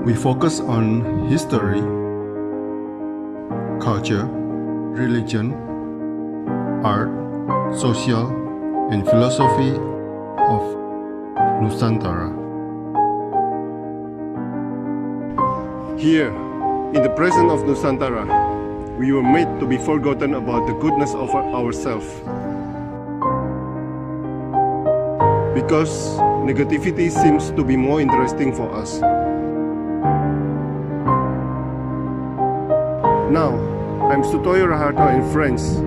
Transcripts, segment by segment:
We focus on history, culture, religion, art, social, and philosophy of Nusantara. Here, in the presence of Nusantara, we were made to be forgotten about the goodness of ourselves. Because negativity seems to be more interesting for us. Now, I'm Sutoyo Raharto and friends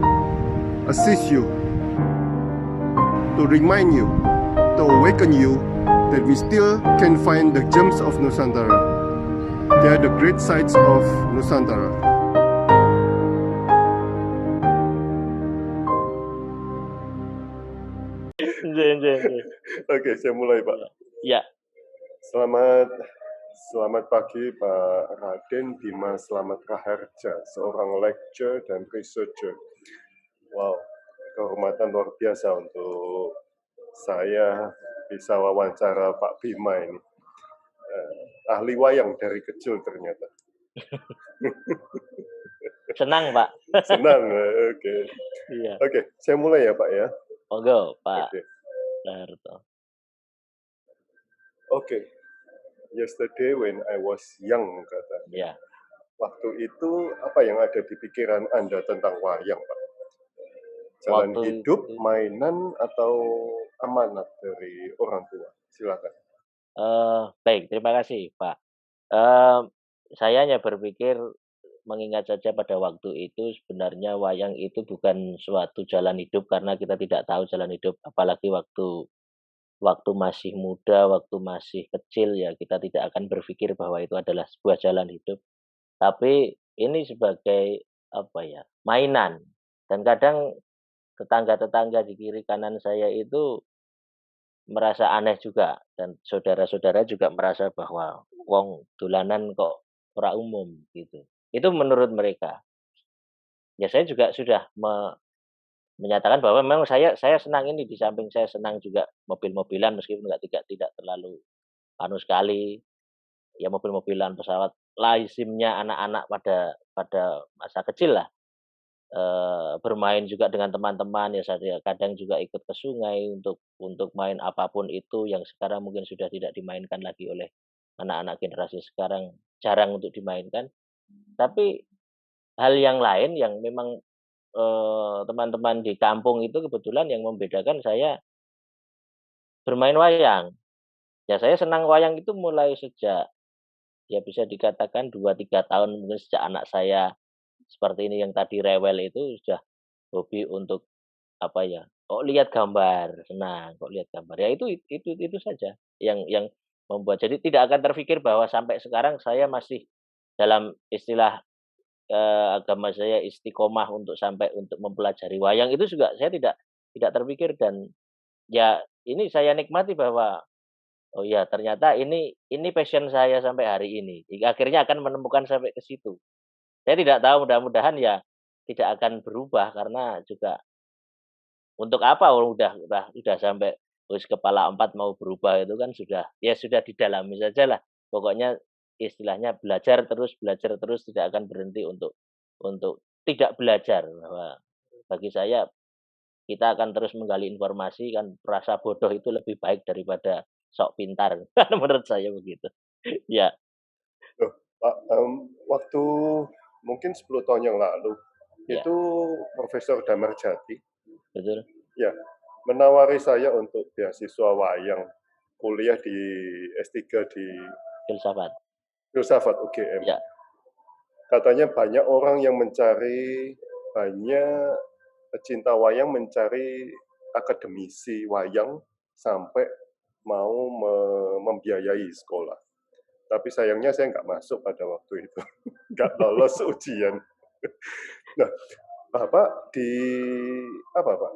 assist you to remind you, to awaken you that we still can find the gems of Nusantara. They are the great sights of Nusantara. Oke, saya mulai, Pak. Ya. Selamat pagi Pak Raden Bima Slamet Raharja, seorang lecturer dan researcher. Wow, kehormatan luar biasa untuk saya bisa wawancara Pak Bima ini. Ahli wayang dari kecil ternyata. Senang, Pak. Senang, oke. Iya. Oke, saya mulai ya Pak ya. Monggo, Pak. Oke. Raharto. Okay. Yesterday when I was young, katanya. Ya. Waktu itu apa yang ada di pikiran Anda tentang wayang, Pak? Jalan hidup, mainan, atau amanat dari orang tua? Silakan. Baik, terima kasih, Pak. Saya hanya berpikir mengingat saja pada waktu itu sebenarnya wayang itu bukan suatu jalan hidup karena kita tidak tahu jalan hidup, apalagi waktu masih muda, waktu masih kecil ya kita tidak akan berpikir bahwa itu adalah sebuah jalan hidup. Tapi ini sebagai apa ya, mainan. Dan kadang tetangga-tetangga di kiri kanan saya itu merasa aneh juga dan saudara-saudara juga merasa bahwa wong dolanan kok ora umum gitu. Itu menurut mereka. Ya saya juga sudah menyatakan bahwa memang saya senang ini, di samping saya senang juga mobil-mobilan meskipun tidak terlalu sekali, ya mobil-mobilan, pesawat, lazimnya anak-anak pada masa kecil lah, bermain juga dengan teman-teman, ya saya kadang juga ikut ke sungai untuk main apapun itu yang sekarang mungkin sudah tidak dimainkan lagi oleh anak-anak generasi sekarang, jarang untuk dimainkan. Tapi hal yang lain yang memang teman-teman di kampung itu kebetulan yang membedakan saya bermain wayang. Ya saya senang wayang itu mulai sejak, ya bisa dikatakan 2-3 tahun mungkin sejak anak saya seperti ini yang tadi rewel itu sudah hobi untuk apa ya, kok lihat gambar, senang, kok lihat gambar. Ya itu saja yang membuat jadi tidak akan terfikir bahwa sampai sekarang saya masih dalam istilah agama saya istiqomah untuk mempelajari wayang itu juga saya tidak terpikir dan ya ini saya nikmati bahwa oh ya ternyata ini passion saya sampai hari ini. Akhirnya akan menemukan sampai ke situ. Saya tidak tahu mudah-mudahan ya tidak akan berubah karena juga untuk apa udah sampai wis kepala 4 mau berubah itu kan sudah didalami sajalah. Pokoknya istilahnya belajar terus tidak akan berhenti untuk tidak belajar bahwa bagi saya kita akan terus menggali informasi kan rasa bodoh itu lebih baik daripada sok pintar menurut saya begitu. Ya. Loh, Pak, waktu mungkin 10 tahun yang lalu Ya. itu Profesor Damarjati Betul. ya menawari saya untuk beasiswa wayang kuliah di S3 di Filsafat UGM. Ya. Katanya banyak orang yang banyak pecinta wayang mencari akademisi wayang sampai mau membiayai sekolah. Tapi sayangnya saya nggak masuk pada waktu itu, nggak lolos ujian. Nah, Bapak di apa Pak?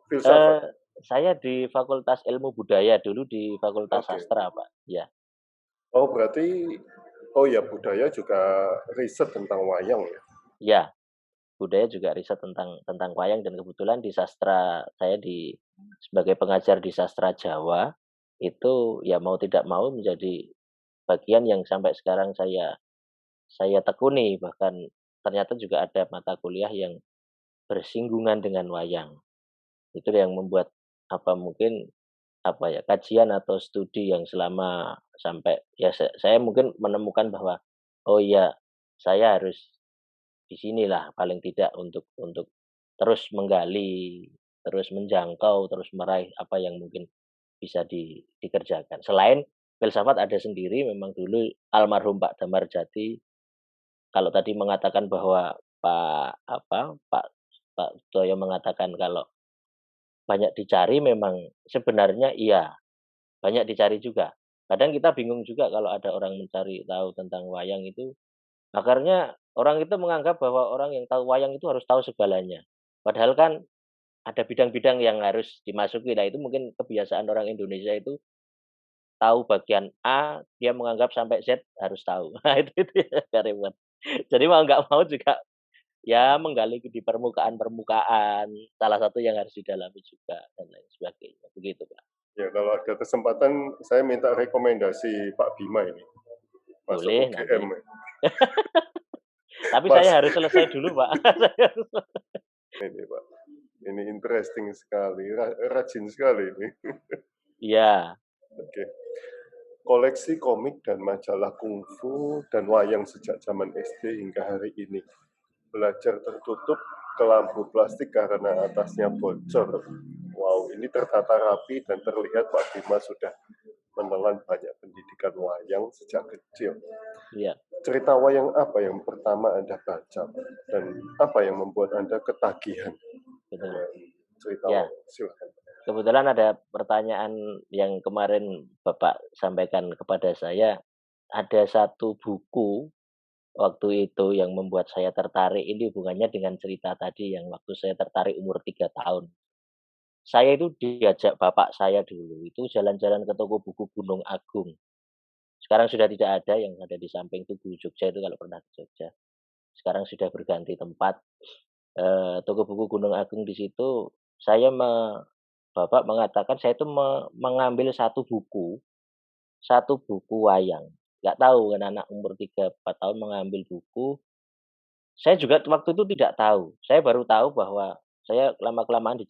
Filsafat? Saya di Fakultas Ilmu Budaya dulu di Fakultas Oke. Sastra Pak. Ya. Oh berarti, oh ya budaya juga riset tentang wayang ya? Ya, budaya juga riset tentang wayang dan kebetulan di sastra saya sebagai pengajar di sastra Jawa itu ya mau tidak mau menjadi bagian yang sampai sekarang saya tekuni, bahkan ternyata juga ada mata kuliah yang bersinggungan dengan wayang. Itu yang membuat, mungkin, kajian atau studi yang selama sampai ya saya mungkin menemukan bahwa, oh iya, saya harus di sinilah paling tidak untuk terus menggali, terus menjangkau, terus meraih apa yang mungkin bisa dikerjakan. Selain filsafat ada sendiri, memang dulu almarhum Pak Damarjati kalau tadi mengatakan bahwa Pak Pak Sutoyo mengatakan kalau banyak dicari, memang sebenarnya iya, banyak dicari juga. Kadang kita bingung juga kalau ada orang mencari tahu tentang wayang itu, akarnya orang itu menganggap bahwa orang yang tahu wayang itu harus tahu segalanya. Padahal kan ada bidang-bidang yang harus dimasuki. Nah, itu mungkin kebiasaan orang Indonesia itu tahu bagian A, dia menganggap sampai Z harus tahu. Nah, itu ya agak repot. Jadi mau nggak mau juga ya menggali di permukaan-permukaan, salah satu yang harus didalami juga dan lain sebagainya, begitu, Pak. Ya, kalau ada kesempatan saya minta rekomendasi Pak Bima ini masuk Boleh UGM. nanti. Tapi Mas, saya harus selesai dulu, Pak. ini Pak, ini interesting sekali, rajin sekali ini. Iya, Oke. Koleksi komik dan majalah kungfu dan wayang sejak zaman SD hingga hari ini. Belajar tertutup ke lampu plastik karena atasnya bocor. Wow, ini tertata rapi dan terlihat Pak Bima sudah menelan banyak pendidikan wayang sejak kecil. iya, Cerita wayang apa yang pertama Anda baca dan apa yang membuat Anda ketagihan betul. dengan cerita Ya, wayang? Silakan. kebetulan ada pertanyaan yang kemarin Bapak sampaikan kepada saya, ada satu buku waktu itu yang membuat saya tertarik, ini hubungannya dengan cerita tadi yang waktu saya tertarik umur 3 tahun. Saya itu diajak bapak saya dulu, itu jalan-jalan ke toko buku Gunung Agung. Sekarang sudah tidak ada, yang ada di samping Tugu Jogja itu kalau pernah ke Jogja. Sekarang sudah berganti tempat. Toko buku Gunung Agung di situ saya bapak mengatakan saya itu mengambil satu buku wayang. Nggak tahu kan anak umur 3 4 tahun mengambil buku. Saya juga waktu itu tidak tahu. Saya baru tahu bahwa saya lama-kelamaan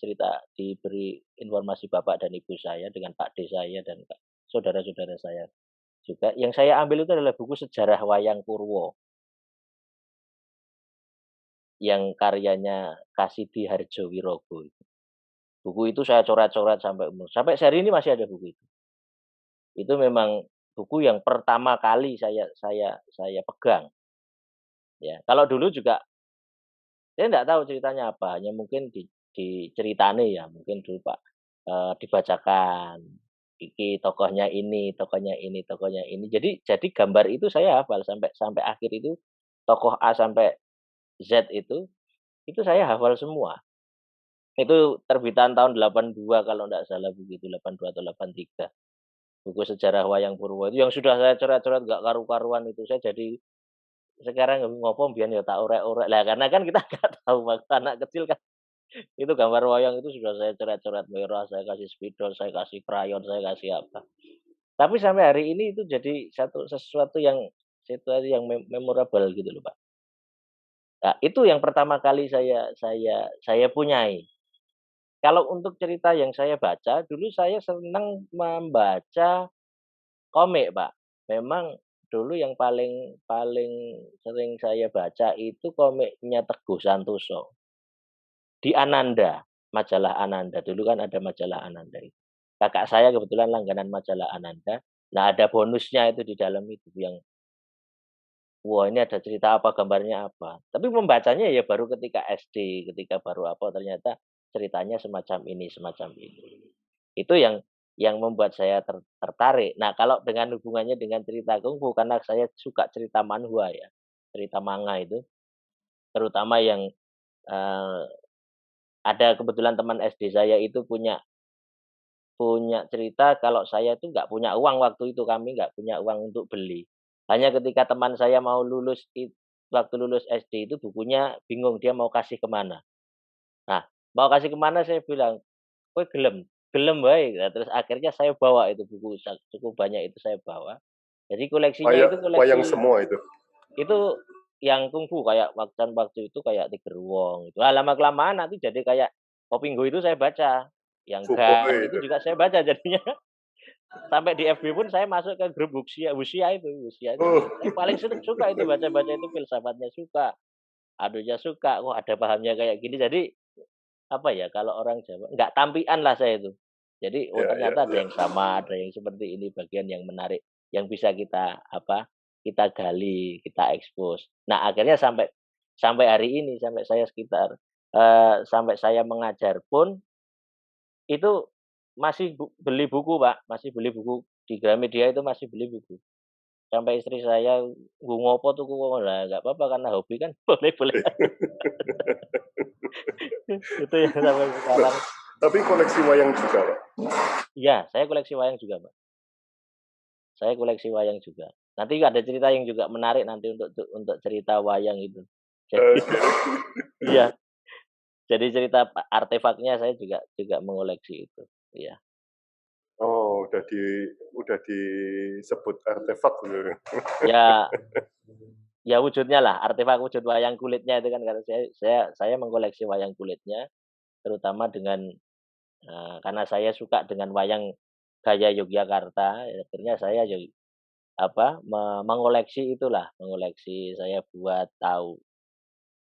diberi informasi bapak dan ibu saya dengan pakde saya dan saudara-saudara saya juga. Yang saya ambil itu adalah buku sejarah wayang Purwo yang karyanya Kasidi Harjowirogo. Buku itu saya coret-coret sampai sehari ini masih ada buku itu. Itu memang buku yang pertama kali saya pegang, ya. Kalau dulu juga saya nggak tahu ceritanya apa, hanya mungkin diceritani ya, mungkin dulu Pak, dibacakan, iki tokohnya ini, tokohnya ini, tokohnya ini. Jadi gambar itu saya hafal sampai sampai akhir itu, tokoh A sampai Z itu saya hafal semua. Itu terbitan tahun 82 kalau nggak salah begitu, 82 atau 83. Buku sejarah wayang Purwo itu yang sudah saya coret-coret nggak karu-karuan itu, saya jadi sekarang ngopo mbiyen ya tak orek-orek. Lah karena kan kita nggak tahu waktu anak kecil kan, itu gambar wayang itu sudah saya coret-coret merah, saya kasih spidol, saya kasih krayon, saya kasih apa. Tapi sampai hari ini itu jadi sesuatu yang situasi yang memorable gitu loh, Pak. Nah, itu yang pertama kali saya punyai. Kalau untuk cerita yang saya baca, dulu saya senang membaca komik, Pak. Memang dulu yang paling paling sering saya baca itu komiknya Teguh Santoso. Di Ananda, majalah Ananda, dulu kan ada majalah Ananda itu. Kakak saya kebetulan langganan majalah Ananda. Nah, ada bonusnya itu di dalam itu yang, wah ini ada cerita apa, gambarnya apa. Tapi membacanya ya baru ketika SD, ketika baru apa, ternyata ceritanya semacam ini, semacam ini. Itu yang membuat saya tertarik. Nah, kalau dengan hubungannya dengan cerita kungfu, karena saya suka cerita manhwa ya, cerita manga itu, terutama yang, eee, ada kebetulan teman SD saya itu punya punya cerita kalau saya itu nggak punya uang waktu itu, kami nggak punya uang untuk beli. Hanya ketika teman saya mau waktu lulus SD itu bukunya bingung dia mau kasih ke mana. Nah, mau kasih ke mana saya bilang, "Kowe gelem? Gelem wae." Nah, terus akhirnya saya bawa itu buku cukup banyak itu saya bawa. Jadi koleksinya Wayang itu wayang koleksi semua itu. itu yang kungfu kayak waktu itu kayak Tiger Wong itu. Lah lama-kelamaan nanti jadi kayak Kopinggo itu saya baca, yang Fugoi Gun itu itu. juga saya baca jadinya. Sampai di FB pun saya masuk ke grup Wuxia itu Oh, saya paling suka itu baca-baca itu filsafatnya suka, anunya suka, wah ada pahamnya kayak gini. Jadi apa ya, kalau orang Jawa nggak tampian lah saya itu. Jadi, oh ya ya ternyata ada ya. yang sama, ada yang seperti ini bagian yang menarik, yang bisa kita apa, kita gali, kita ekspos. Nah akhirnya sampai sampai hari ini, sampai saya sekitar, sampai saya mengajar pun, itu masih beli buku Pak, masih beli buku di Gramedia itu masih beli buku. Sampai istri saya, "Nggo ngopo tuku kok?" Lah nggak apa-apa karena hobi kan boleh-boleh aja. Itu yang sampai Loh, sekarang. tapi koleksi wayang juga, Pak? Iya, saya koleksi wayang juga, Mbak. Saya koleksi wayang juga. Nanti ada cerita yang juga menarik nanti untuk cerita wayang itu. Jadi Oke. iya, jadi cerita artefaknya saya juga juga mengoleksi itu, iya. Oh, udah disebut artefak gitu. Ya ya wujudnya lah, artefak wujud wayang kulitnya itu kan karena saya mengkoleksi wayang kulitnya, terutama dengan, karena saya suka dengan wayang gaya Yogyakarta, ya akhirnya saya apa, mengoleksi itulah, mengoleksi, saya buat tahu,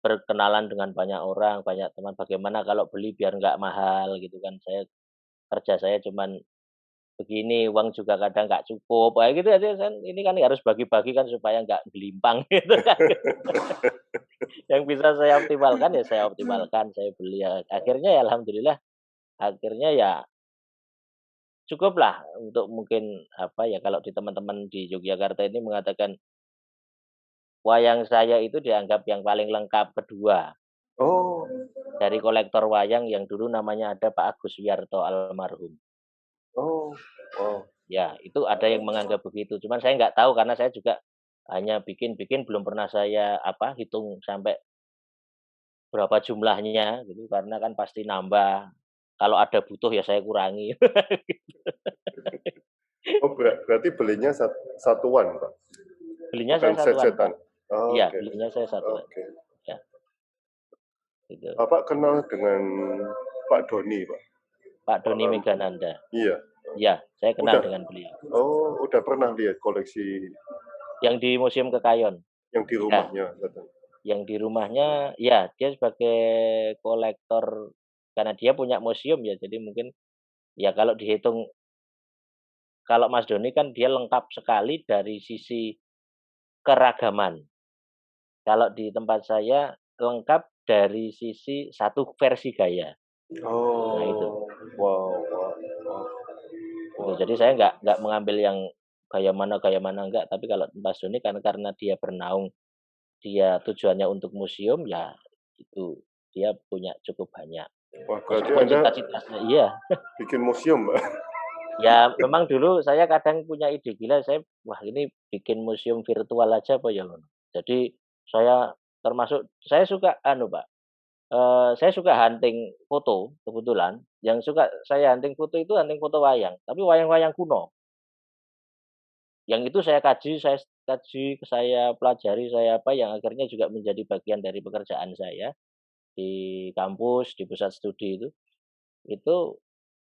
berkenalan dengan banyak orang, banyak teman, bagaimana kalau beli biar nggak mahal gitu kan, kerja saya cuman begini, uang juga kadang nggak cukup, kayak gitu aja kan, ini kan harus bagi-bagi kan supaya nggak belimpang gitu kan. Yang bisa saya optimalkan ya saya optimalkan, saya beli ya, akhirnya ya alhamdulillah, akhirnya ya cukuplah untuk mungkin apa ya, kalau di teman-teman di Yogyakarta ini mengatakan wayang saya itu dianggap yang paling lengkap kedua Oh, dari kolektor wayang yang dulu namanya ada Pak Agus Wiyarto almarhum. oh, wow. Ya, itu ada yang menganggap begitu, cuman saya nggak tahu karena saya juga hanya bikin-bikin, belum pernah saya apa, hitung sampai berapa jumlahnya gitu, karena kan pasti nambah, kalau ada butuh ya saya kurangi. Oh, berarti belinya satuan, Pak? Belinya Bukan saya satuan, set-setan? Pak. Oh, Iya, oke, belinya saya satuan, oke. ya, gitu. Bapak kenal dengan Pak Doni, Pak? Pak Doni Malam. Megananda. Iya. Iya, saya kenal Udah. dengan beliau. Oh, udah pernah lihat koleksi Yang di Museum Kekayon. yang di Ya, rumahnya, katanya? yang di rumahnya, ya dia sebagai kolektor karena dia punya museum ya, jadi mungkin ya kalau dihitung, kalau Mas Doni kan dia lengkap sekali dari sisi keragaman. Kalau di tempat saya lengkap dari sisi satu versi gaya. Nah itu, Oh, wow, wow, wow, itu. wow. Jadi saya nggak mengambil yang gaya mana enggak, tapi kalau Mas Doni kan karena dia bernaung, dia tujuannya untuk museum, ya itu, dia punya cukup banyak. Wah, berarti Meskipun Anda cita-citanya iya. bikin museum, Mbak? Ya, memang dulu saya kadang punya ide gila, "Wah ini bikin museum virtual aja apa ya?" Ngono. Jadi saya termasuk saya suka anu, Pak, saya suka hunting foto kebetulan, yang suka saya hunting foto itu hunting foto wayang, tapi wayang-wayang kuno. Yang itu saya kaji, saya pelajari, saya apa, yang akhirnya juga menjadi bagian dari pekerjaan saya di kampus, di pusat studi itu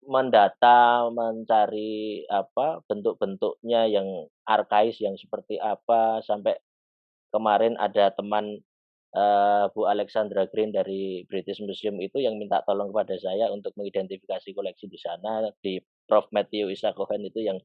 mendata, mencari apa, bentuk-bentuknya yang arkais yang seperti apa, sampai kemarin ada teman, Bu Alexandra Green dari British Museum itu yang minta tolong kepada saya untuk mengidentifikasi koleksi di sana, di Prof. Matthew Isaac Cohen itu yang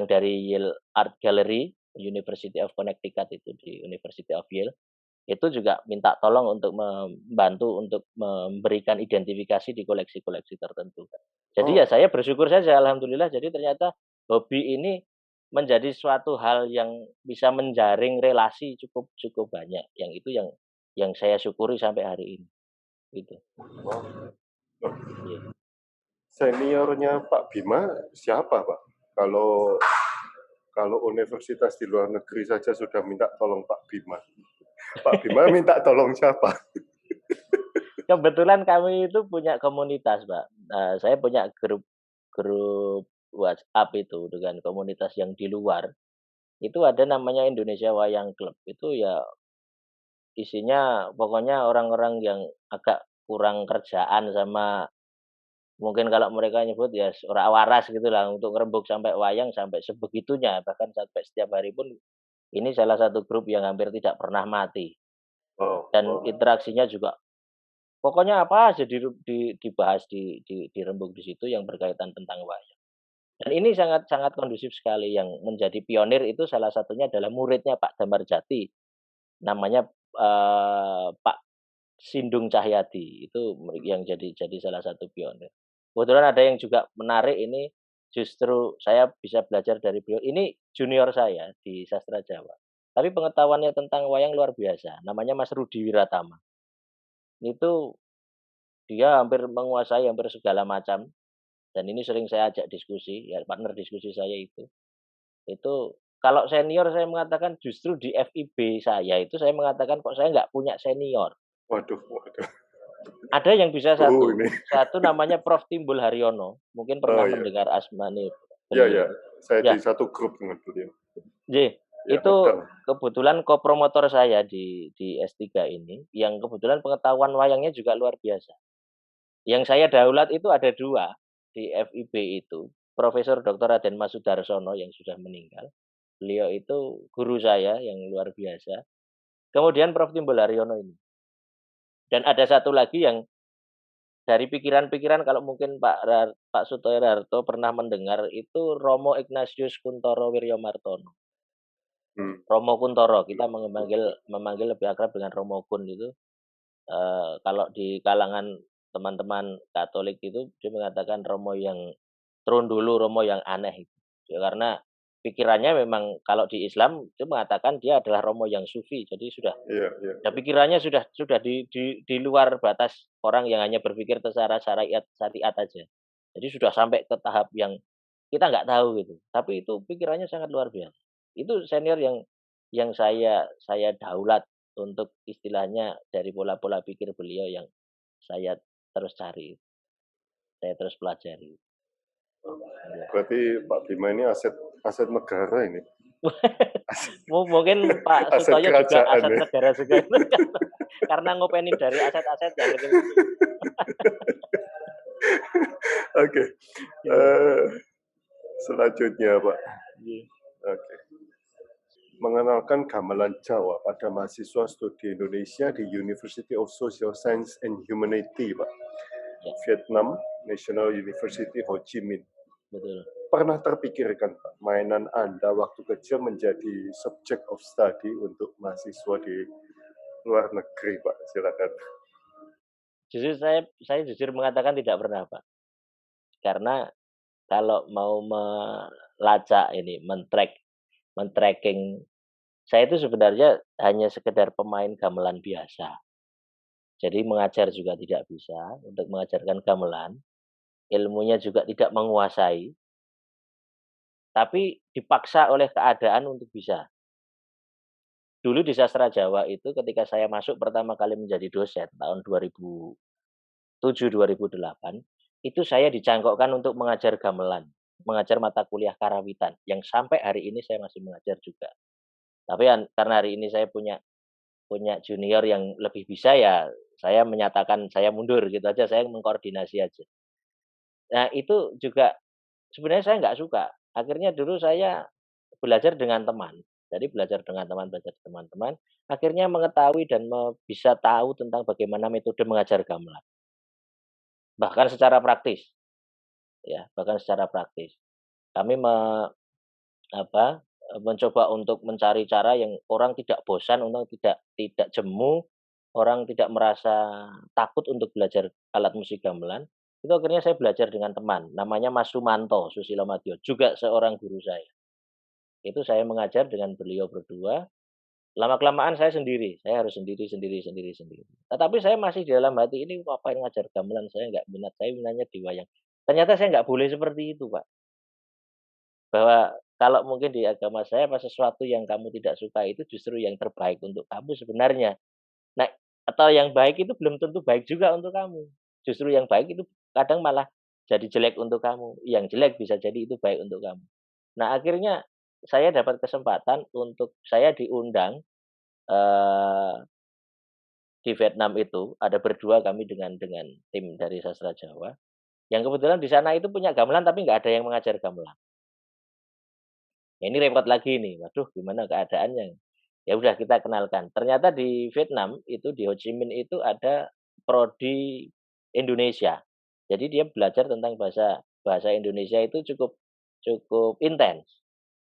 dari Yale Art Gallery, University of Connecticut itu di University of Yale. Itu juga minta tolong untuk membantu untuk memberikan identifikasi di koleksi-koleksi tertentu. Jadi ya Oh, saya bersyukur saja alhamdulillah, jadi ternyata hobi ini menjadi suatu hal yang bisa menjaring relasi cukup cukup banyak, yang itu yang saya syukuri sampai hari ini, gitu. wow. Loh, Iya. seniornya Pak Bima siapa, Pak? Kalau kalau universitas di luar negeri saja sudah minta tolong Pak Bima. Pak Bima minta tolong siapa? Kebetulan kami itu punya komunitas, Pak. Saya punya grup grup WhatsApp itu dengan komunitas yang di luar, itu ada namanya Indonesia Wayang Club. Itu ya isinya pokoknya orang-orang yang agak kurang kerjaan sama mungkin kalau mereka nyebut ya ora waras gitulah untuk ngerembug sampai wayang sampai sebegitunya, bahkan sampai setiap hari pun ini salah satu grup yang hampir tidak pernah mati Wow, dan wow. interaksinya juga pokoknya apa aja dibahas dirembug di situ yang berkaitan tentang wayang. Dan ini sangat sangat kondusif sekali, yang menjadi pionir itu salah satunya adalah muridnya Pak Damarjati, namanya, Pak Sindung Cahyadi, itu yang jadi salah satu pionir. Kebetulan ada yang juga menarik ini, justru saya bisa belajar dari beliau, ini junior saya di sastra Jawa, tapi pengetahuannya tentang wayang luar biasa, namanya Mas Rudi Wiratama. Itu dia hampir menguasai hampir segala macam, dan ini sering saya ajak diskusi, ya partner diskusi saya itu. Itu kalau senior saya mengatakan justru di FIB saya itu saya mengatakan kok saya nggak punya senior. Waduh, waduh. Ada yang bisa Ini. satu namanya Prof. Timbul Haryono, mungkin Oh pernah iya. mendengar asmane Iya, beliau iya. itu. Saya di Ya, satu grup dengan beliau. nggih, Ya, itu betul. kebetulan kopromotor saya di S3 ini, yang kebetulan pengetahuan wayangnya juga luar biasa. Yang saya daulat itu ada 2 di FIB itu, Profesor Dr. Raden Mas Sudarsono yang sudah meninggal, beliau itu guru saya yang luar biasa, kemudian Prof. Timbul Haryono ini. Dan ada satu lagi yang dari pikiran-pikiran kalau mungkin Pak Sutoyo Harto pernah mendengar itu Romo Ignatius Kuntoro Wiryomartono. Hmm. Romo Kuntoro, kita Belum, belum, memanggil belum. memanggil lebih akrab dengan Romo Kun itu, kalau di kalangan teman-teman Katolik itu dia mengatakan Romo yang trundulu, Romo yang aneh itu. Ya karena pikirannya memang kalau di Islam dia mengatakan dia adalah Romo yang sufi, jadi sudah Iya, iya, ya iya. pikirannya sudah di luar batas orang yang hanya berpikir secara syariat syariat aja. Jadi sudah sampai ke tahap yang kita nggak tahu gitu, tapi itu pikirannya sangat luar biasa. Itu senior yang saya daulat untuk istilahnya dari pola-pola pikir beliau yang saya terus cari, saya terus pelajari. Iya. Berarti Pak Bima ini aset aset negara ini. Aset, Mungkin Pak aset Sutoyo juga kerajaan aset ya. negara juga karena ngopenin dari aset-asetnya mungkin itu. Oke. Iya, Selanjutnya, Pak. iya, Oke. Mengenalkan gamelan Jawa pada mahasiswa studi Indonesia di University of Social Science and Humanity, Pak. iya, Vietnam National University Ho Chi Minh. betul. Pernah terpikirkan, Pak, mainan Anda waktu kecil menjadi subject of study untuk mahasiswa di luar negeri, Pak? Silakan. Justru saya jujur mengatakan tidak pernah, Pak. Karena kalau mau melacak ini, men-tracking, saya itu sebenarnya hanya sekedar pemain gamelan biasa. Jadi mengajar juga tidak bisa, untuk mengajarkan gamelan, ilmunya juga tidak menguasai, tapi dipaksa oleh keadaan untuk bisa. Dulu di sastra Jawa itu ketika saya masuk pertama kali menjadi dosen tahun 2007, 2008, itu saya dicangkokkan untuk mengajar gamelan, mengajar mata kuliah karawitan, yang sampai hari ini saya masih mengajar juga. Tapi karena hari ini saya punya punya junior yang lebih bisa, ya saya menyatakan saya mundur gitu aja, saya mengkoordinasi aja. Nah itu juga sebenarnya saya nggak suka, akhirnya dulu saya belajar dengan teman. Jadi belajar dengan teman, belajar teman-teman, akhirnya mengetahui dan bisa tahu tentang bagaimana metode mengajar gamelan, bahkan secara praktis, ya, bahkan secara praktis. Kami apa, mencoba untuk mencari cara yang orang tidak bosan, orang tidak tidak jemu, orang tidak merasa takut untuk belajar alat musik gamelan. Itu akhirnya saya belajar dengan teman, namanya Mas Sumanto Susilo Madyo, juga seorang guru saya. Itu saya mengajar dengan beliau berdua, lama-kelamaan saya sendiri, saya harus sendiri sendiri sendiri sendiri. Tetapi saya masih di dalam hati ini ngapain ngajar gamelan, saya nggak minat, saya minatnya di wayang. Ternyata saya nggak boleh seperti itu, Pak. Bahwa kalau mungkin di agama saya apa sesuatu yang kamu tidak suka itu justru yang terbaik untuk kamu sebenarnya. Nah, atau yang baik itu belum tentu baik juga untuk kamu. Justru yang baik itu kadang malah jadi jelek untuk kamu, yang jelek bisa jadi itu baik untuk kamu. Nah, akhirnya saya dapat kesempatan untuk saya diundang, eee, di Vietnam itu, ada berdua kami dengan tim dari sastra Jawa, yang kebetulan di sana itu punya gamelan tapi nggak ada yang mengajar gamelan. Ya ini repot lagi nih, waduh gimana keadaannya? Ya udah kita kenalkan, ternyata di Vietnam itu di Ho Chi Minh itu ada prodi Indonesia. Jadi dia belajar tentang bahasa bahasa Indonesia itu cukup cukup intens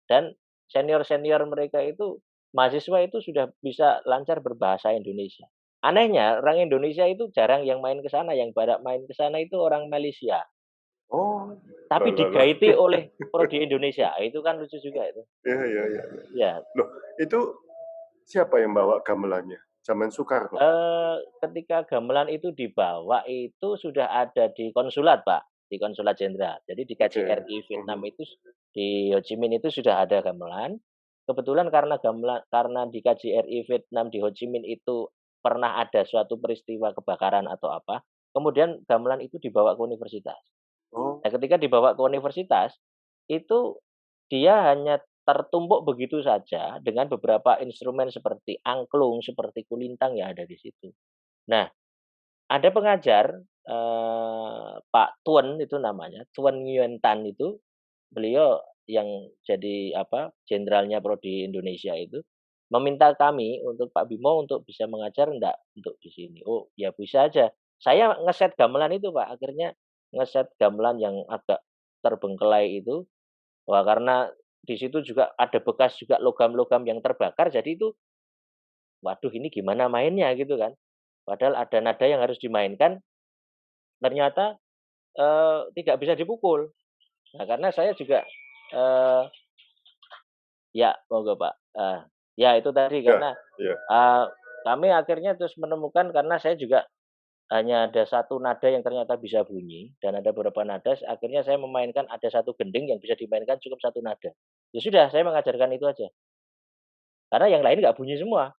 dan senior-senior mereka itu mahasiswa itu sudah bisa lancar berbahasa Indonesia. Anehnya orang Indonesia itu jarang yang main ke sana, yang pada main ke sana itu orang Malaysia, Oh, tapi lah lah lah. digaiti oleh prodi Indonesia, itu kan lucu juga itu. Iya iya iya. Ya, Loh, itu siapa yang bawa gamelannya? Zaman Soekarno? Ketika gamelan itu dibawa itu sudah ada di konsulat, Pak, di konsulat jenderal. Jadi di Oke. KJRI Vietnam itu di Ho Chi Minh itu sudah ada gamelan. Kebetulan karena di KJRI Vietnam di Ho Chi Minh itu pernah ada suatu peristiwa kebakaran atau apa, kemudian gamelan itu dibawa ke universitas. Oh, Nah, ketika dibawa ke universitas, itu dia hanya tertumpuk begitu saja dengan beberapa instrumen seperti angklung, seperti kulintang yang ada di situ. Nah, ada pengajar, Pak Tuen itu namanya, Tuen Nguyen Tan itu, beliau yang jadi apa, jenderalnya prodi Indonesia itu, meminta kami untuk Pak Bimo untuk bisa mengajar enggak untuk di sini. Oh, ya bisa aja. Saya ngeset gamelan itu, Pak, akhirnya ngeset gamelan yang agak terbengkelai itu. Wah, karena di situ juga ada bekas juga logam-logam yang terbakar, jadi itu, waduh ini gimana mainnya gitu kan. Padahal ada nada yang harus dimainkan, ternyata, tidak bisa dipukul. Nah, karena saya juga, eee ya, monggo Pak. Ya itu tadi ya, karena, ya. eee, kami akhirnya terus menemukan karena saya juga hanya ada satu nada yang ternyata bisa bunyi dan ada beberapa nada, akhirnya saya memainkan ada satu gending yang bisa dimainkan cukup satu nada. Ya sudah, saya mengajarkan itu aja, karena yang lain nggak bunyi semua.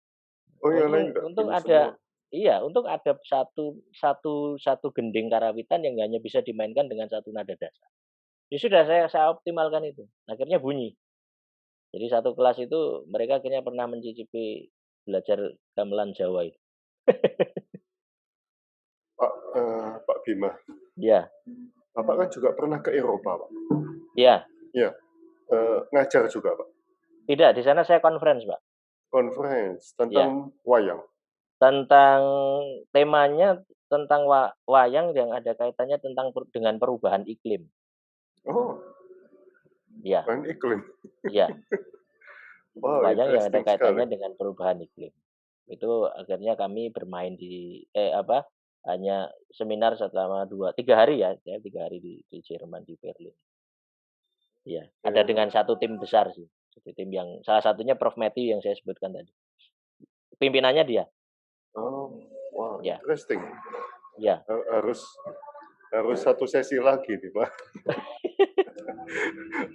Oh, yang lain Untung nggak untung bunyi semua? ada iya, untung ada satu gending karawitan yang hanya bisa dimainkan dengan satu nada dasar. Ya sudah, saya optimalkan itu, akhirnya bunyi. Jadi satu kelas itu mereka akhirnya pernah mencicipi belajar gamelan Jawa itu. Pak Bima, Iya Bapak kan juga pernah ke Eropa, Pak? iya. Iya, ngajar juga, Pak? Tidak, di sana saya conference, Pak. Conference Iya. tentang wayang? Tentang temanya tentang wayang yang ada kaitannya tentang dengan perubahan iklim. Oh, Iya wayang iklim. iya, Wow, wayang yang ada interesting sekali. kaitannya dengan perubahan iklim. Itu akhirnya kami bermain di apa, hanya seminar selama 3 hari ya, 3 hari di Jerman, di Berlin. Iya, ada dengan Ya. satu tim besar sih, satu tim yang salah satunya Prof. Matthew yang saya sebutkan tadi. Pimpinannya dia. Oh, wow, Iya interesting. iya. Harus harus satu sesi lagi nih, Pak.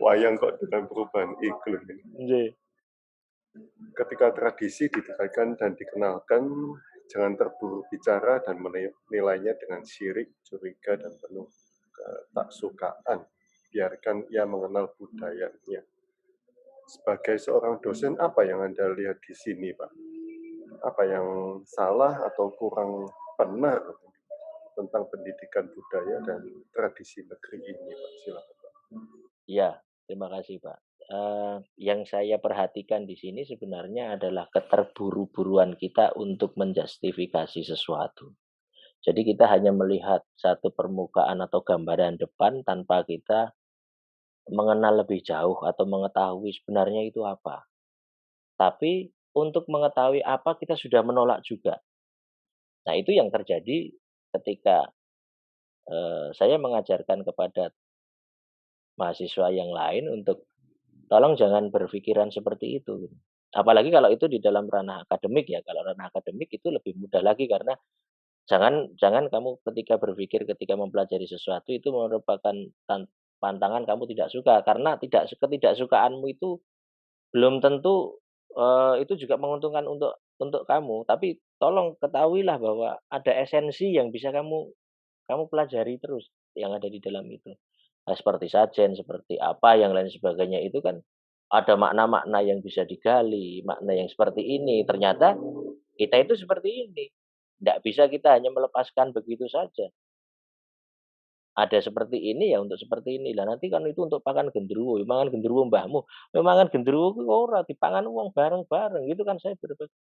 Wayang kok dengan perubahan iklim ini. Nggih. Ketika tradisi didekatkan dan dikenalkan, jangan terburu bicara dan menilainya dengan syirik, curiga, dan penuh ketaksukaan. Biarkan ia mengenal budayanya. Sebagai seorang dosen, apa yang Anda lihat di sini, Pak? Apa yang salah atau kurang benar tentang pendidikan budaya dan tradisi negeri ini, Pak? Silakan, Pak. Iya, terima kasih, Pak. Yang saya perhatikan di sini sebenarnya adalah keterburu-buruan kita untuk menjustifikasi sesuatu. Jadi kita hanya melihat satu permukaan atau gambaran depan tanpa kita mengenal lebih jauh atau mengetahui sebenarnya itu apa. Tapi untuk mengetahui apa kita sudah menolak juga. Nah, itu yang terjadi ketika, saya mengajarkan kepada mahasiswa yang lain untuk tolong jangan berpikiran seperti itu, gitu. Apalagi kalau itu di dalam ranah akademik ya, kalau ranah akademik itu lebih mudah lagi karena jangan jangan kamu ketika berpikir ketika mempelajari sesuatu itu merupakan pantangan kamu tidak suka, karena ketidaksukaanmu itu belum tentu, itu juga menguntungkan untuk kamu. Tapi tolong ketahuilah bahwa ada esensi yang bisa kamu kamu pelajari terus yang ada di dalam itu. Nah, seperti sajen, seperti apa, yang lain sebagainya itu kan ada makna-makna yang bisa digali, makna yang seperti ini. Ternyata kita itu seperti ini. Tidak bisa kita hanya melepaskan begitu saja. Ada seperti ini ya untuk seperti ini. Lah nanti kan itu untuk pakan genderuwo, ya mangan genderuwo mbahmu. Ya mangan genderuwo kuwi ora dipangan wong bareng-bareng. Itu kan saya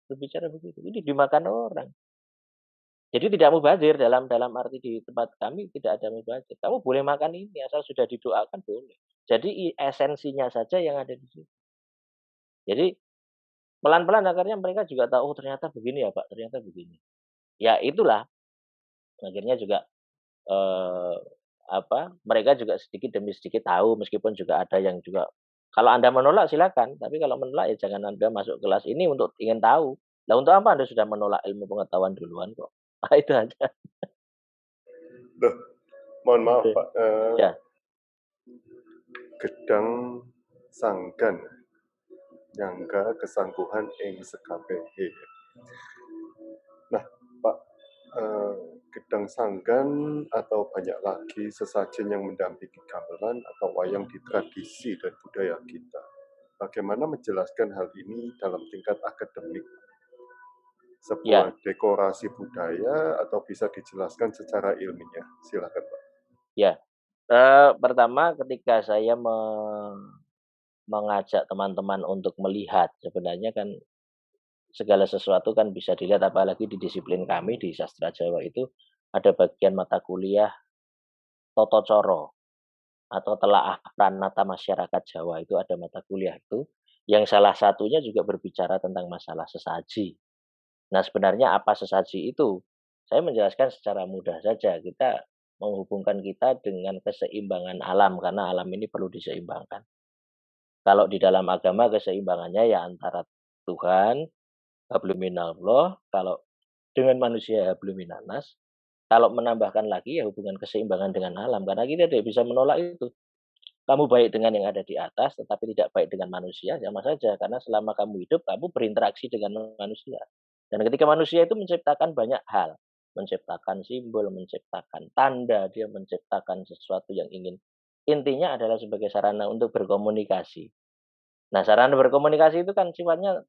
berbicara begitu. Ini dimakan orang. Jadi tidak mubazir dalam dalam arti di tempat kami tidak ada mubazir. Kamu boleh makan ini asal sudah didoakan boleh. Jadi esensinya saja yang ada di situ. Jadi pelan-pelan akhirnya mereka juga tahu, oh ternyata begini ya Pak, ternyata begini. Ya itulah akhirnya juga eh, mereka juga sedikit demi sedikit tahu meskipun juga ada yang juga kalau Anda menolak silakan, tapi kalau menolak ya jangan Anda masuk kelas ini untuk ingin tahu. Lah untuk apa Anda sudah menolak ilmu pengetahuan duluan kok? Ah, itu aja. Loh, mohon maaf Oke. Pak, Ya, gedang sanggan nyangga kesangguhan ing sekabehe. Nah, Pak, gedang sanggan atau banyak lagi sesajen yang mendampingi gamelan atau wayang di tradisi dan budaya kita. Bagaimana menjelaskan hal ini dalam tingkat akademik? ya, Sebuah dekorasi budaya atau bisa dijelaskan secara ilmiah? Silakan, Pak. ya. Pertama ketika saya mengajak teman-teman untuk melihat sebenarnya kan segala sesuatu kan bisa dilihat apalagi di disiplin kami di sastra Jawa itu ada bagian mata kuliah Tata Coro atau telaah pranata masyarakat Jawa itu ada mata kuliah itu yang salah satunya juga berbicara tentang masalah sesaji. Nah, sebenarnya apa sesaji itu? Saya menjelaskan secara mudah saja. Kita menghubungkan kita dengan keseimbangan alam karena alam ini perlu diseimbangkan. Kalau di dalam agama keseimbangannya ya antara Tuhan, hablum minallah, kalau dengan manusia hablum minannas, kalau menambahkan lagi ya hubungan keseimbangan dengan alam karena kita tidak bisa menolak itu. Kamu baik dengan yang ada di atas tetapi tidak baik dengan manusia sama saja karena selama kamu hidup kamu berinteraksi dengan manusia. Dan ketika manusia itu menciptakan banyak hal, menciptakan simbol, menciptakan tanda, dia menciptakan sesuatu yang ingin intinya adalah sebagai sarana untuk berkomunikasi. Nah, sarana berkomunikasi itu kan sifatnya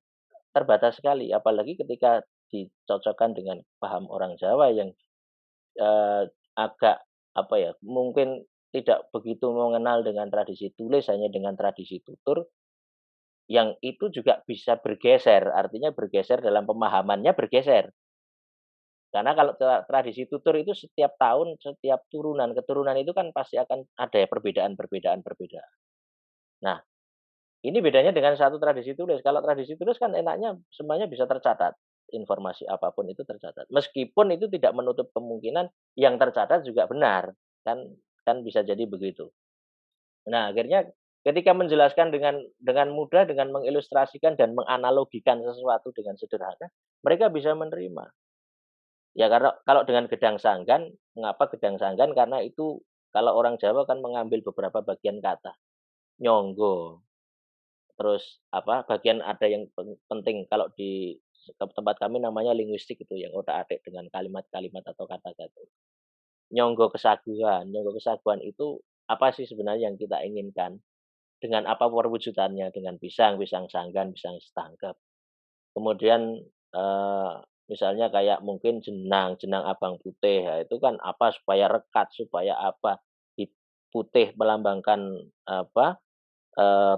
terbatas sekali, apalagi ketika dicocokkan dengan paham orang Jawa yang agak apa ya, mungkin tidak begitu mengenal dengan tradisi tulis, hanya dengan tradisi tutur, yang itu juga bisa bergeser, artinya bergeser dalam pemahamannya bergeser. Karena kalau tradisi tutur itu setiap tahun, setiap turunan, keturunan itu kan pasti akan ada ya perbedaan. Nah, ini bedanya dengan satu tradisi tulis. Kalau tradisi tulis kan enaknya semuanya bisa tercatat. Informasi apapun itu tercatat. Meskipun itu tidak menutup kemungkinan yang tercatat juga benar. Kan kan bisa jadi begitu. Nah, akhirnya ketika menjelaskan dengan mudah, dengan mengilustrasikan dan menganalogikan sesuatu dengan sederhana, mereka bisa menerima. Ya karena kalau dengan gedang sanggan, mengapa gedang sanggan? Karena itu kalau orang Jawa kan mengambil beberapa bagian kata. Nyonggo, terus bagian ada yang penting kalau di tempat kami namanya linguistik itu yang otak-atik dengan kalimat-kalimat atau kata-kata. Nyonggo kesaguhan itu apa sih sebenarnya yang kita inginkan? Dengan apa perwujudannya? Dengan pisang, pisang sanggan, pisang setangkep. Kemudian, eee, misalnya kayak mungkin jenang, jenang abang putih, ya itu kan apa, supaya rekat, supaya apa, putih melambangkan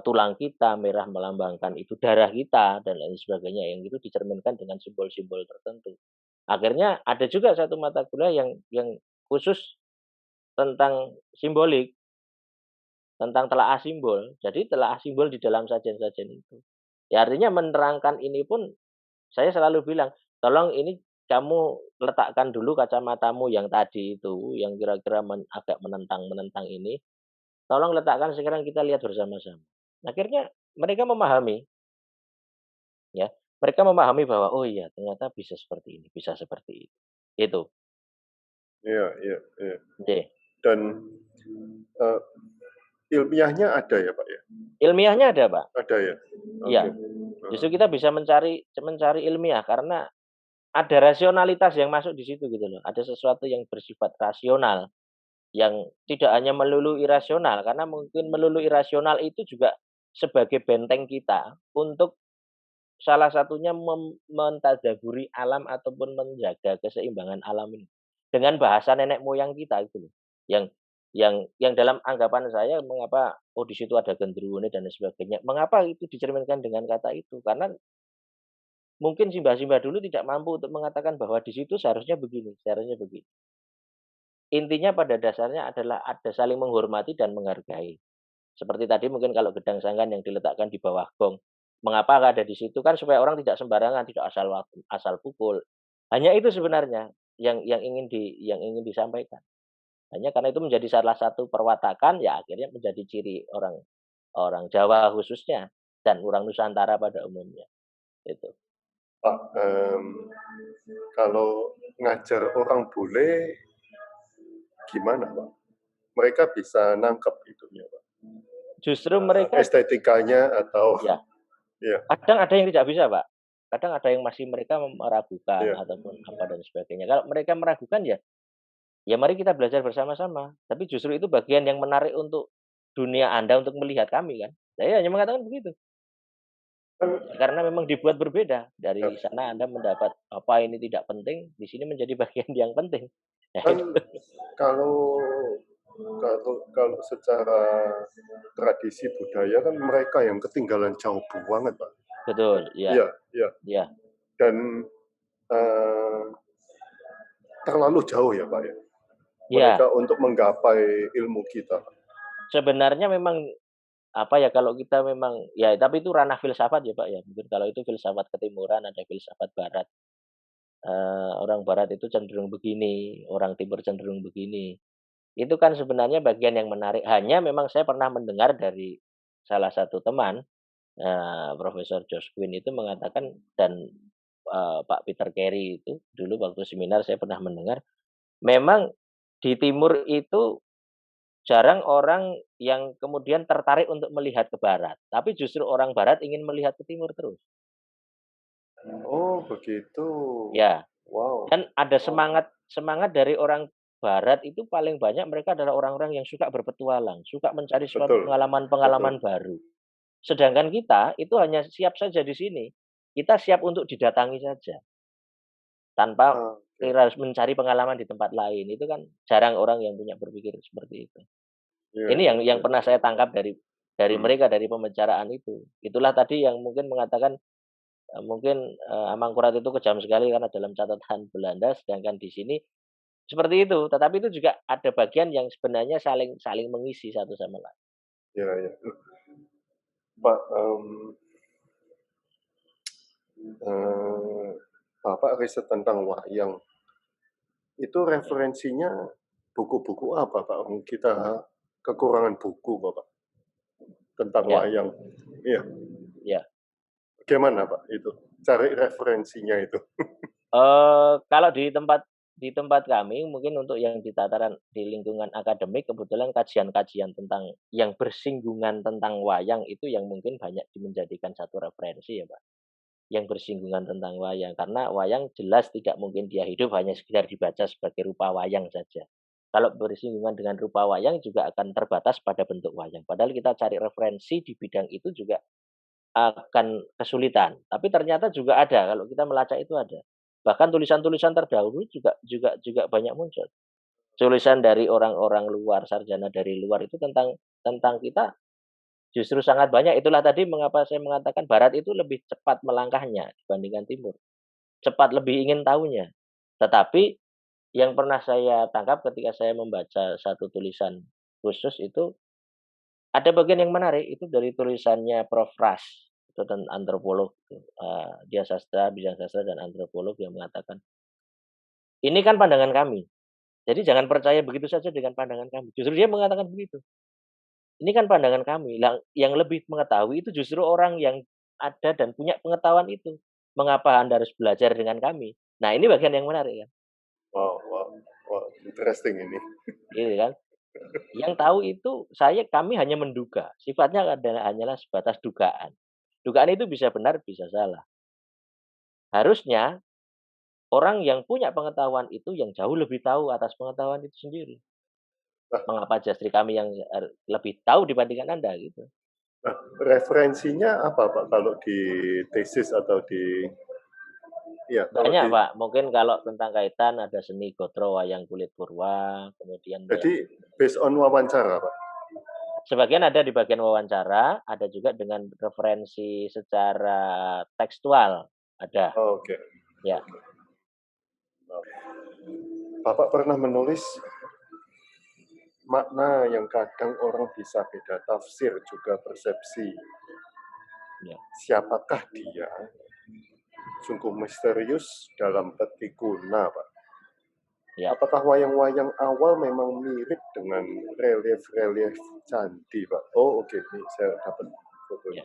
tulang kita, merah melambangkan itu darah kita dan lain sebagainya, yang itu dicerminkan dengan simbol-simbol tertentu. Akhirnya ada juga satu mata kuliah yang khusus tentang simbolik, tentang telaah simbol. Jadi telaah simbol di dalam sajen-sajen itu. Ya artinya menerangkan ini pun saya selalu bilang, "Tolong ini kamu letakkan dulu kacamatamu yang tadi itu, yang kira-kira agak menentang-menentang ini, tolong letakkan sekarang kita lihat bersama-sama." Akhirnya mereka memahami ya, mereka memahami bahwa, "Oh iya ternyata bisa seperti ini, bisa seperti itu." Itu, Iya, iya, iya. oke. Dan uh, ilmiahnya ada ya, Pak ya? Ilmiahnya ada, Pak. Ada ya? Oke. Iya, justru kita bisa mencari mencari ilmiah karena ada rasionalitas yang masuk di situ gitu loh. Ada sesuatu yang bersifat rasional, yang tidak hanya melulu irasional, karena mungkin melulu irasional itu juga sebagai benteng kita untuk salah satunya mentadaburi alam ataupun menjaga keseimbangan alam ini. Dengan bahasa nenek moyang kita itu loh. Yang dalam anggapan saya mengapa, oh di situ ada genderuwo dan lain sebagainya. Mengapa itu dicerminkan dengan kata itu? Karena mungkin simbah-simbah dulu tidak mampu untuk mengatakan bahwa di situ seharusnya begini, seharusnya begini. Intinya pada dasarnya adalah ada saling menghormati dan menghargai. Seperti tadi mungkin kalau gedang sanggan yang diletakkan di bawah gong, mengapa ada di situ kan supaya orang tidak sembarangan, tidak asal pukul. Hanya itu sebenarnya yang ingin disampaikan. Hanya karena itu menjadi salah satu perwatakan, ya akhirnya menjadi ciri orang orang Jawa khususnya dan orang Nusantara pada umumnya. Itu. Pak, kalau ngajar orang bule gimana, Pak? Mereka bisa nangkep itunya, Pak? Justru mereka Estetikanya atau ya, ya, kadang ada yang tidak bisa, Pak. Kadang ada yang masih mereka meragukan ya. ataupun apa dan sebagainya. Kalau mereka meragukan ya mari kita belajar bersama-sama. Tapi justru itu bagian yang menarik untuk dunia Anda untuk melihat kami kan. Saya hanya mengatakan begitu. Kan, Karena memang dibuat berbeda. ya, Dari sana Anda mendapat apa ini tidak penting, di sini menjadi bagian yang penting. Ya, kan itu. kalau kalau secara tradisi budaya kan mereka yang ketinggalan jauh banget, Pak. Betul, ya, Iya, iya. ya, Dan eh, terlalu jauh ya, Pak ya. ya. Mereka untuk menggapai ilmu kita. Sebenarnya memang apa ya kalau kita memang ya tapi itu ranah filsafat ya Pak ya. Mungkin kalau itu filsafat ketimuran ada filsafat barat. Orang barat itu cenderung begini, orang timur cenderung begini. Itu kan sebenarnya bagian yang menarik. Hanya memang saya pernah mendengar dari salah satu teman, Profesor Josh Quinn itu mengatakan dan, Pak Peter Carey itu dulu waktu seminar saya pernah mendengar, memang di timur itu jarang orang yang kemudian tertarik untuk melihat ke barat, tapi justru orang barat ingin melihat ke timur terus. Oh, begitu. Ya, Wow. dan ada semangat semangat dari orang barat itu paling banyak mereka adalah orang-orang yang suka berpetualang, suka mencari suatu Betul. pengalaman-pengalaman Betul. baru. Sedangkan kita itu hanya siap saja di sini. Kita siap untuk didatangi saja, tanpa Oke. kita harus mencari pengalaman di tempat lain. Itu kan jarang orang yang punya berpikir seperti itu. Iya, Ini iya, yang iya. pernah saya tangkap dari Hmm. mereka, dari pembicaraan itu. Itulah tadi yang mungkin mengatakan, mungkin, Amangkurat itu kejam sekali karena dalam catatan Belanda, sedangkan di sini seperti itu. Tetapi itu juga ada bagian yang sebenarnya saling saling mengisi satu sama lain. Iya, iya. Pak, Bapak riset tentang wayang. Itu referensinya buku-buku apa, Pak? Kita kekurangan buku, Bapak, tentang Ya, wayang. Iya. ya. Bagaimana, Pak, itu? Cari referensinya itu. Kalau di tempat kami mungkin untuk yang di tataran di lingkungan akademik kebetulan kajian-kajian tentang yang bersinggungan tentang wayang itu yang mungkin banyak menjadikan satu referensi ya, Pak. Yang bersinggungan tentang wayang, karena wayang jelas tidak mungkin dia hidup hanya sekedar dibaca sebagai rupa wayang saja. Kalau bersinggungan dengan rupa wayang juga akan terbatas pada bentuk wayang. Padahal kita cari referensi di bidang itu juga akan kesulitan, tapi ternyata juga ada, kalau kita melacak itu ada. Bahkan tulisan-tulisan terdahulu juga banyak muncul. Tulisan dari orang-orang luar, sarjana dari luar itu tentang tentang kita justru sangat banyak. Itulah tadi mengapa saya mengatakan barat itu lebih cepat melangkahnya dibandingkan timur. Cepat lebih ingin tahunya. Tetapi yang pernah saya tangkap ketika saya membaca satu tulisan khusus itu, ada bagian yang menarik, itu dari tulisannya Prof. Ras, itu antropolog, dia sastra, bidang sastra dan antropolog yang mengatakan, "Ini kan pandangan kami, jadi jangan percaya begitu saja dengan pandangan kami." Justru dia mengatakan begitu, "Ini kan pandangan kami, yang lebih mengetahui itu justru orang yang ada dan punya pengetahuan itu. Mengapa Anda harus belajar dengan kami?" Nah, ini bagian yang menarik kan, Wow, wow, wow, interesting ini. gitu kan. Yang tahu itu kami hanya menduga, sifatnya hanyalah sebatas dugaan. Dugaan itu bisa benar, bisa salah. Harusnya orang yang punya pengetahuan itu yang jauh lebih tahu atas pengetahuan itu sendiri. Nah Mengapa justru kami yang lebih tahu dibandingkan Anda gitu. nah, referensinya apa Pak kalau di tesis atau di iya, kalau Banyak, di Pak. Mungkin kalau tentang kaitan ada seni gotro wayang kulit purwa, kemudian yang jadi based on wawancara, Pak? sebagian ada di bagian wawancara, ada juga dengan referensi secara tekstual, ada, Oh, oke. ya. Oke. Bapak pernah menulis makna yang kadang orang bisa beda tafsir juga persepsi. Ya, Siapakah dia? Sungguh misterius dalam peti kuna, Pak. ya, Apakah wayang-wayang awal memang mirip dengan relief-relief candi, Pak? Oh, oke. Ini saya dapat fotonya.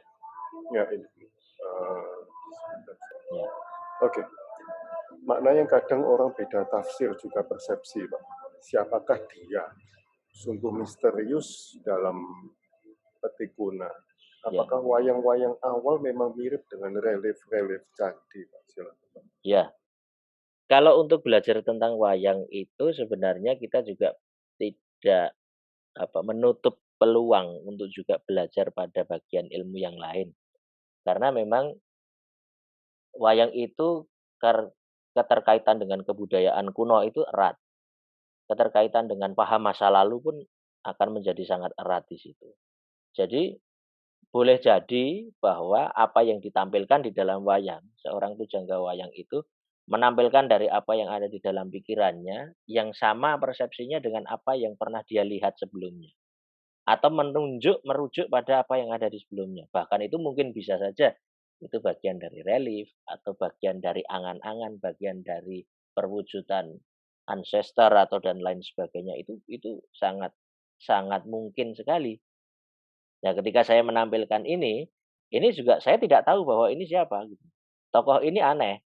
ya, Ya, ini. Eh, ya, oke. Makna yang kadang orang beda tafsir juga persepsi, Pak. Siapakah dia? Sungguh misterius dalam peti kuna. ya, Apakah wayang-wayang awal memang mirip dengan relief-relief candi, Pak? Silakan, Pak. ya. Kalau untuk belajar tentang wayang itu sebenarnya kita juga tidak menutup peluang untuk juga belajar pada bagian ilmu yang lain. Karena memang wayang itu keterkaitan dengan kebudayaan kuno itu erat. Keterkaitan dengan paham masa lalu pun akan menjadi sangat erat di situ. Jadi, boleh jadi bahwa apa yang ditampilkan di dalam wayang, seorang pujangga wayang itu menampilkan dari apa yang ada di dalam pikirannya, yang sama persepsinya dengan apa yang pernah dia lihat sebelumnya. Atau merujuk pada apa yang ada di sebelumnya. Bahkan itu mungkin bisa saja itu bagian dari relief, atau bagian dari angan-angan, bagian dari perwujudan ancestor atau dan lain sebagainya, itu sangat sangat mungkin sekali. Nah, ketika saya menampilkan ini juga saya tidak tahu bahwa ini siapa gitu. Tokoh ini aneh.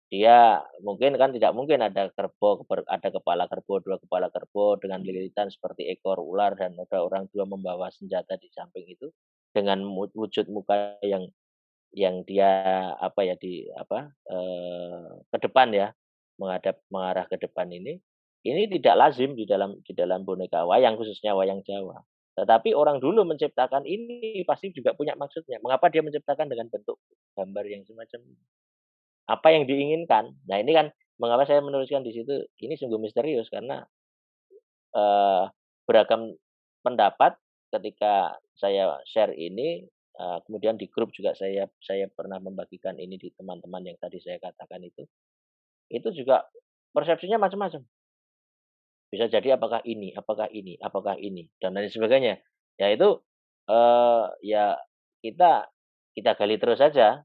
Dia mungkin kan tidak mungkin ada kerbau, ada kepala kerbau, 2 kepala kerbau dengan lilitan seperti ekor ular dan ada orang 2 membawa senjata di samping itu, dengan wujud muka yang dia ke depan ya, mengarah ke depan ini tidak lazim di dalam boneka wayang, khususnya wayang Jawa. Tetapi orang dulu menciptakan ini pasti juga punya maksudnya. Mengapa dia menciptakan dengan bentuk gambar yang semacam ini? Apa yang diinginkan? Nah, ini kan mengapa saya menuliskan di situ, ini sungguh misterius karena, eee, beragam pendapat ketika saya share ini, kemudian di grup juga saya pernah membagikan ini di teman-teman yang tadi saya katakan itu juga persepsinya macam-macam. Bisa jadi apakah ini, apakah ini, dan lain sebagainya. Ya itu, ya kita kita gali terus saja,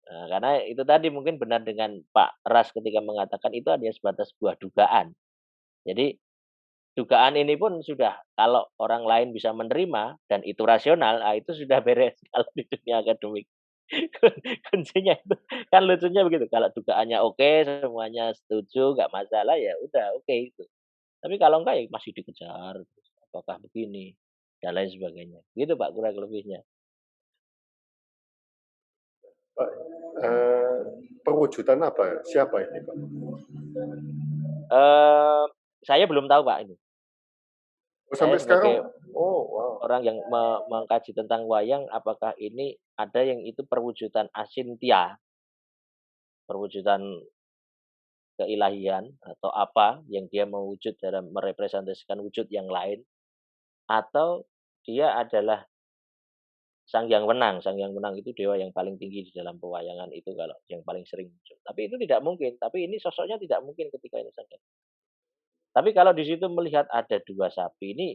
karena itu tadi mungkin benar dengan Pak Ras ketika mengatakan itu hanya sebatas sebuah dugaan. Jadi dugaan ini pun sudah kalau orang lain bisa menerima dan itu rasional, itu sudah beres kalau di dunia akademik. Kuncinya itu kan lucunya begitu, kalau dugaannya oke, semuanya setuju, nggak masalah, ya udah oke itu. Tapi kalau enggak ya masih dikejar, terus apakah begini, dan lain sebagainya. Gitu Pak kurang lebihnya. Pak, eh, perwujudan apa? Siapa ini, Pak? Eee, saya belum tahu Pak ini. Oh, Saya sampai sekarang? sebagai Oh, wow. orang yang mengkaji tentang wayang, apakah ini ada yang itu perwujudan asyntia, perwujudan keilahian, atau apa yang dia mewujud dalam merepresentasikan wujud yang lain, atau dia adalah Sang Hyang Wenang itu dewa yang paling tinggi di dalam pewayangan itu kalau yang paling sering muncul. Tapi itu tidak mungkin, tapi ini sosoknya tidak mungkin ketika ini Sang Hyang. Tapi kalau di situ melihat ada 2 sapi ini,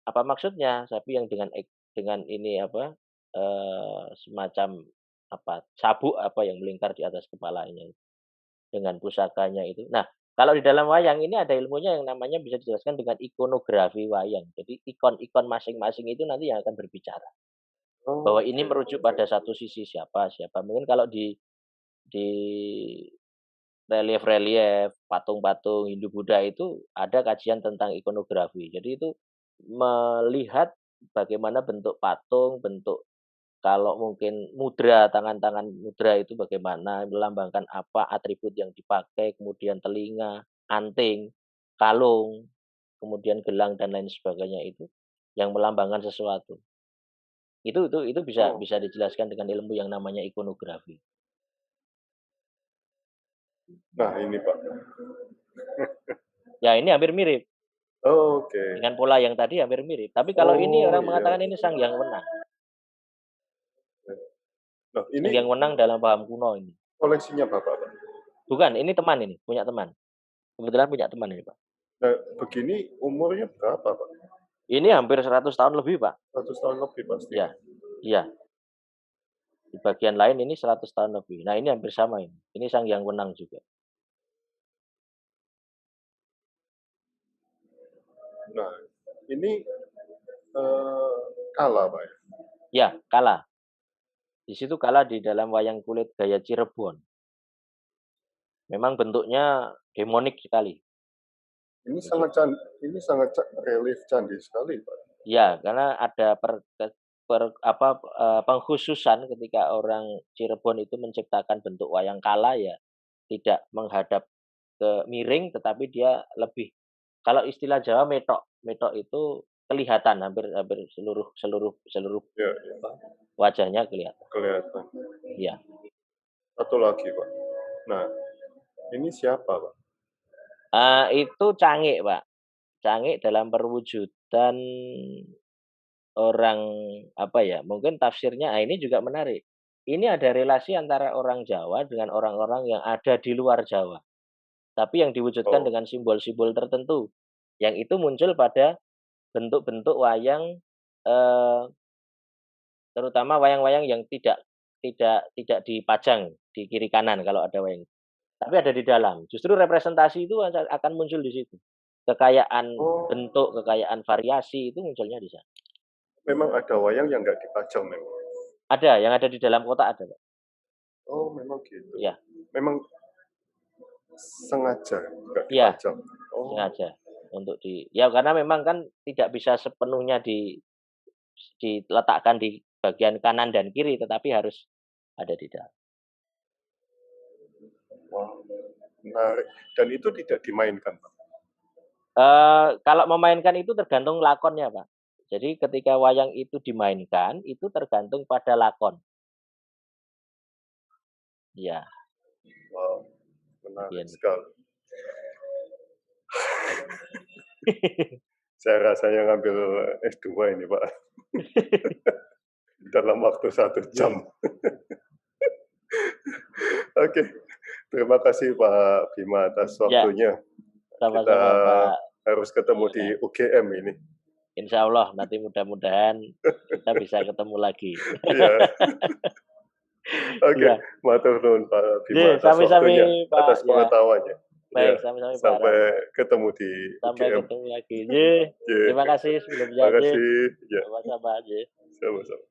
apa maksudnya? Sapi yang dengan ini semacam sabuk yang melingkar di atas kepalanya itu, dengan pusakanya itu. Nah, kalau di dalam wayang ini ada ilmunya yang namanya bisa dijelaskan dengan ikonografi wayang. Jadi ikon-ikon masing-masing itu nanti yang akan berbicara. Bahwa Oke, ini merujuk oke. pada satu sisi siapa siapa. Mungkin kalau di relief-relief, patung-patung Hindu-Buddha itu ada kajian tentang ikonografi. Jadi itu melihat bagaimana bentuk patung, bentuk kalau mungkin mudra, tangan-tangan mudra itu bagaimana, melambangkan apa, atribut yang dipakai, kemudian telinga, anting, kalung, kemudian gelang dan lain sebagainya itu yang melambangkan sesuatu. Itu bisa Oh, bisa dijelaskan dengan ilmu yang namanya ikonografi. nah ini Pak. Ya ini hampir mirip, Oke. dengan pola yang tadi hampir mirip. Tapi kalau ini Oh orang iya. mengatakan ini Sang Hyang Wenang. Nah Sang ini Hyang Wenang dalam paham kuno ini. koleksinya Bapak, Pak. Bukan, ini teman ini, punya teman. Kebetulan punya teman ini, Pak. Nah begini umurnya berapa Pak? Ini hampir 100 tahun lebih, Pak. 100 tahun lebih pasti. Ya, iya. Di bagian lain ini 100 tahun lebih. Nah, ini hampir sama ini. Ini Sang Hyang Wenang juga. Nah ini kala Pak ya? Ya, Kala. Di situ Kala di dalam wayang kulit gaya Cirebon. Memang bentuknya demonik sekali. Ini sangat relief candi sekali Pak. Ya, karena ada pengkhususan ketika orang Cirebon itu menciptakan bentuk wayang Kala ya tidak menghadap ke miring, tetapi dia lebih, kalau istilah Jawa metok. Metok itu kelihatan hampir hampir seluruh seluruh Ya, ya, apa, wajahnya kelihatan. kelihatan. Iya. Satu lagi Pak. Nah ini siapa Pak? Itu cangik, Pak. Cangik dalam perwujudan orang, apa ya, mungkin tafsirnya ini juga menarik. Ini ada relasi antara orang Jawa dengan orang-orang yang ada di luar Jawa, tapi yang diwujudkan Oh, dengan simbol-simbol tertentu, yang itu muncul pada bentuk-bentuk wayang, eee, terutama wayang-wayang yang tidak dipajang di kiri kanan kalau ada wayang, tapi ada di dalam. Justru representasi itu akan muncul di situ. Kekayaan oh, bentuk, kekayaan variasi itu munculnya di sana. memang ada wayang yang nggak dipajang memang. Ada, yang ada di dalam kotak ada, Pak. Oh, memang gitu. Iya, Memang sengaja nggak iya, dipajang. Oh, sengaja untuk ya karena memang kan tidak bisa sepenuhnya diletakkan di bagian kanan dan kiri, tetapi harus ada di dalam. wah, menarik. Dan itu tidak dimainkan, Pak. Kalau memainkan itu tergantung lakonnya, Pak. Jadi ketika wayang itu dimainkan, itu tergantung pada lakon. Iya, Wow, menarik bagian itu. sekali. Saya rasanya ngambil S2 ini, Pak. Dalam waktu 1 jam. Oke, terima kasih Pak Bima atas Ya, waktunya. Kita sama-sama, Pak. harus ketemu di Ya, UGM ini. insya Allah nanti mudah-mudahan kita bisa ketemu lagi. Iya. Oke, Iya. matur nuwun Pak Bima Nggih, atas sami-sami, waktunya, Pak, atas ya. pengetahuannya. Ya, Baik, sami-sami, Pak sampai Ram. ketemu di Sampai UGM. ketemu lagi. Nggih, Iya. terima kasih sebelumnya, Terima nggih. kasih. Ya, Sama-sama, nggih. sama-sama.